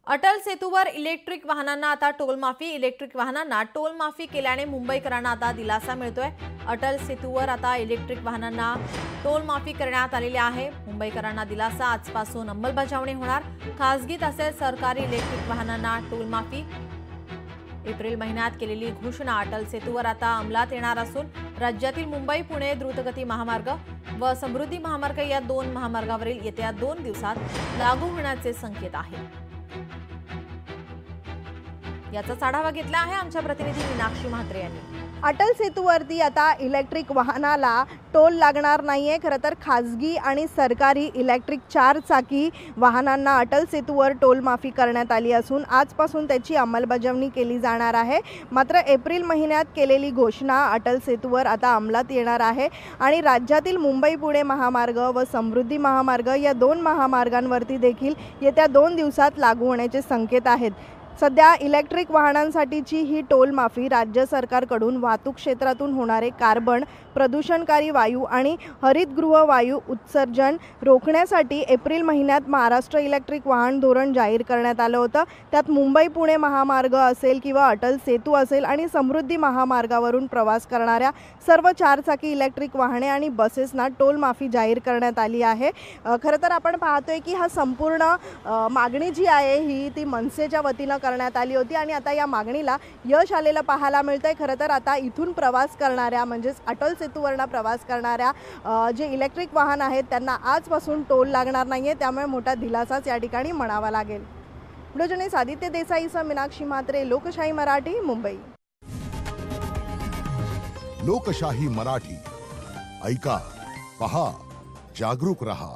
Atal सेतूवर electric वाहनांना आता toll माफी। इलेक्ट्रिक वाहनांना टोल माफी केल्याने मुंबईकरांना आता दिलासा मिळतोय। अटल सेतूवर आता इलेक्ट्रिक वाहनांना टोल माफी करण्यात आलेली आहे। मुंबईकरांना दिलासा। आजपासून अंमलबजावणी होणार। खासगी तसेच सरकारी इलेक्ट्रिक वाहनांना टोल माफी। एप्रिल महिन्यात केलेली घोषणा अटल सेतूवर आता अंमलात येणार असून राज्यातील मुंबई पुणे द्रुतगती महामार्ग व समृद्धी महामार्ग या दोन महामार्गावरील येत्या 2 दिवसात लागू होण्याचे संकेत आहेत। याचा आढावा घेतला आहे आमच्या प्रतिनिधी मीनाक्षी म्हात्रे यांनी। अटल सेतूवरती आता इलेक्ट्रिक वाहनाला टोल लागणार नाहीये। खरं तर खासगी आणि सरकारी इलेक्ट्रिक 4 चाकी वाहनांना अटल सेतूवर टोल माफी करण्यात आली असून आजपासून त्याची अंमलबजावणी केली जाणार आहे। मात्र एप्रिल महिन्यात केलेली घोषणा अटल सेतूवर आता अंमलात येणार आहे आणि राज्यातील मुंबई पुणे महामार्ग व समृद्धी महामार्ग या 2 महामार्गांवरती देखील येत्या 2 दिवसात लागू होण्याचे संकेत आहेत। सध्या इलेक्ट्रिक वाहनांसाठीची ही टोल माफी राज्य सरकारकडून वाहतूक क्षेत्रातून होणारे कार्बन प्रदूषणकारी वायू आणि हरितगृह वायू उत्सर्जन रोखण्यासाठी एप्रिल महिन्यात महाराष्ट्र इलेक्ट्रिक वाहन धोरण जाहीर करण्यात आलं होतं। त्यात मुंबई पुणे महामार्ग असेल किंवा अटल सेतू असेल आणि समृद्धी महामार्गावरून प्रवास करणाऱ्या सर्व 4 चाकी इलेक्ट्रिक वाहने आणि बसेसना टोल माफी जाहीर करण्यात आली आहे। खरं तर आपण पाहतोय की हा संपूर्ण मागणी जी आहे ही ती मनसेच्या वतीनं करण्यात आली होती आणि आता या मागणीला यश आलेलं पाहायला मिळतंय। खरं तर आता इथून प्रवास करणाऱ्या म्हणजेच अटल सेतूवरनं प्रवास करणाऱ्या जे इलेक्ट्रिक वाहन आहेत त्यांना आजपासून टोल लागणार नाहीये। त्यामुळे मोठा दिलासाच या ठिकाणी म्हणावा लागेल। व्हिडिओ जर्नलिस्ट आदित्य देसाईसह मीनाक्षी म्हात्रे, लोकशाही मराठी, मुंबई। लोकशाही मराठी ऐका, पहा, जागरूक रहा।